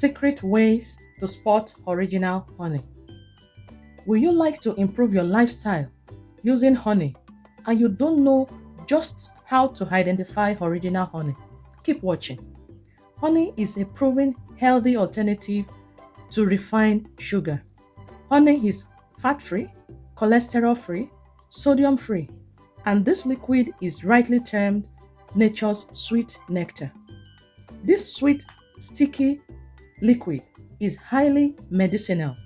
Secret ways to spot original honey. Will you like to improve your lifestyle using honey and you don't know just how to identify original honey? Keep watching. Honey is a proven healthy alternative to refined sugar. Honey is fat-free, cholesterol-free, sodium-free, and this liquid is rightly termed nature's sweet nectar. This sweet, sticky liquid is highly medicinal.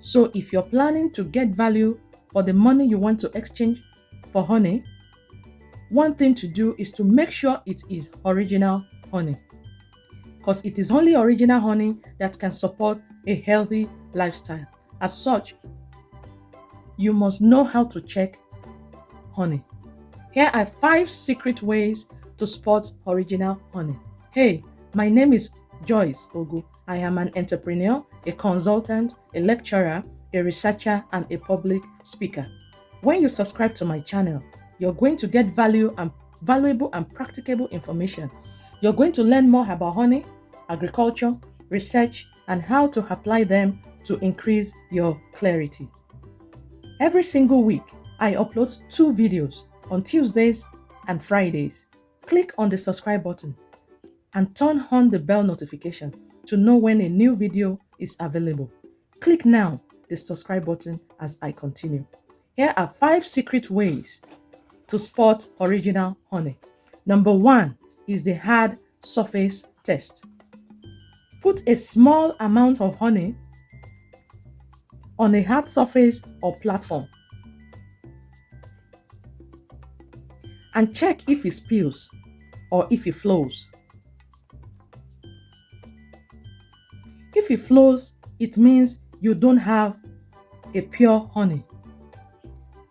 So if you're planning to get value for the money you want to exchange for honey, one thing to do is to make sure it is original honey, because it is only original honey that can support a healthy lifestyle. As such, you must know how to check honey. Here are 5 secret ways to spot original honey. Hey, my name is Joyce Ogu. I am an entrepreneur, a consultant, a lecturer, a researcher, and a public speaker. When you subscribe to my channel, you're going to get valuable and practicable information. You're going to learn more about honey, agriculture, research, and how to apply them to increase your clarity. Every single week, I upload 2 videos on Tuesdays and Fridays. Click on the subscribe button and turn on the bell notification to know when a new video is available. Click now the subscribe button as I continue. Here are 5 secret ways to spot original honey. Number 1 is the hard surface test. Put a small amount of honey on a hard surface or platform and check if it spills or if it flows. If it flows, it means you don't have a pure honey.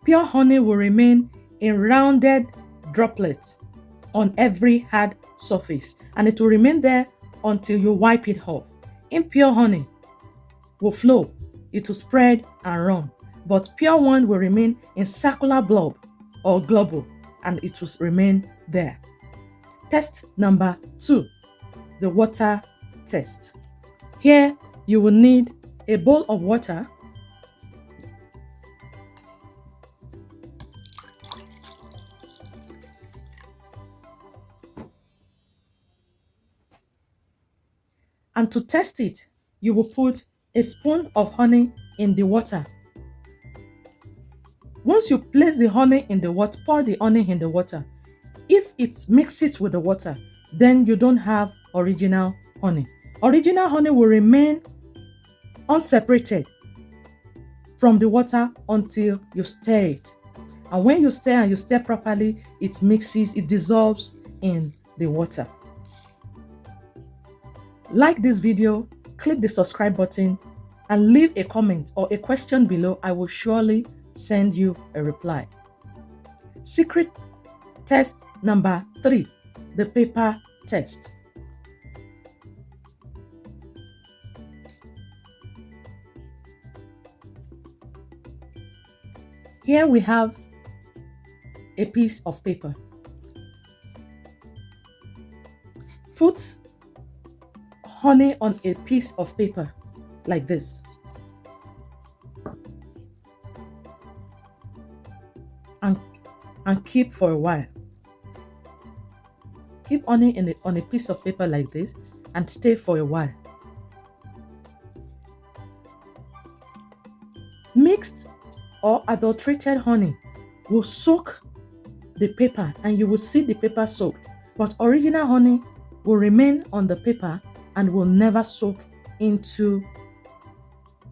Pure honey will remain in rounded droplets on every hard surface, and it will remain there until you wipe it off. Impure honey will flow, it will spread and run, but pure one will remain in circular blob or globule, and it will remain there. Test number 2, the water test. Here you will need a bowl of water and to test it, you will put a spoon of honey in the water. Once you place the honey in the water, pour the honey in the water. If it mixes with the water, then you don't have original honey. Original honey will remain unseparated from the water until you stir it. And when you stir and you stir properly, it mixes, it dissolves in the water. Like this video, click the subscribe button and leave a comment or a question below. I will surely send you a reply. Secret test number 3, the paper test. Here we have a piece of paper. Put honey on a piece of paper like this. And keep for a while. Keep honey on a piece of paper like this and stay for a while. Mixed or adulterated honey will soak the paper and you will see the paper soaked, but original honey will remain on the paper and will never soak into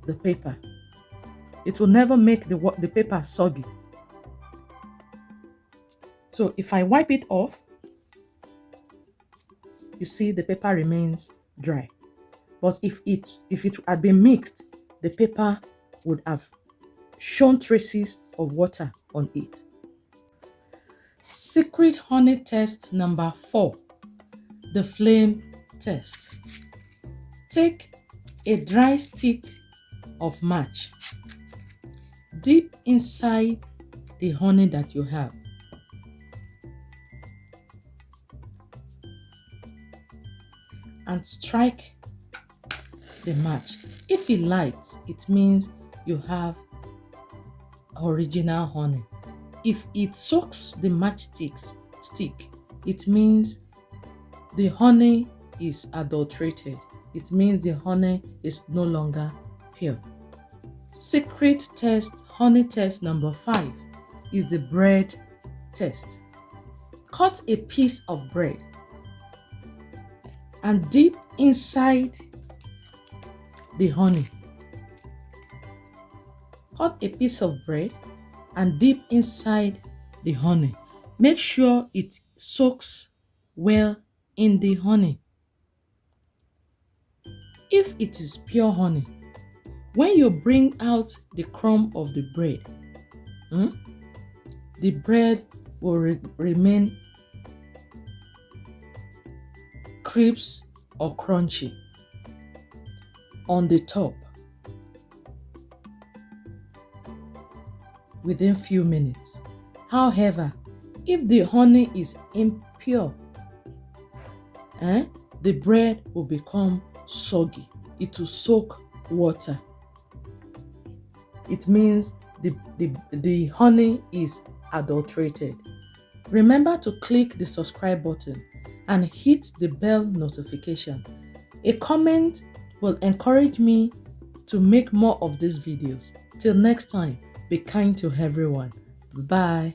the paper. It will never make the paper soggy. So if I wipe it off, you see the paper remains dry. But if it had been mixed, the paper would have shown traces of water on it. Secret honey test number 4, the flame test. Take a dry stick of match, dip inside the honey that you have, and strike the match. If it lights, it means you have original honey. If it soaks the stick, it means the honey is adulterated. It means the honey is no longer pure. Secret test, honey test number 5 is the bread test. Cut a piece of bread and dip inside the honey. Cut a piece of bread and dip inside the honey. Make sure it soaks well in the honey. If it is pure honey, when you bring out the crumb of the bread, the bread will remain crisp or crunchy on the top within few minutes. However, if the honey is impure, the bread will become soggy. It will soak water. It means the honey is adulterated. Remember to click the subscribe button and hit the bell notification. A comment will encourage me to make more of these videos. Till next time, be kind to everyone. Bye.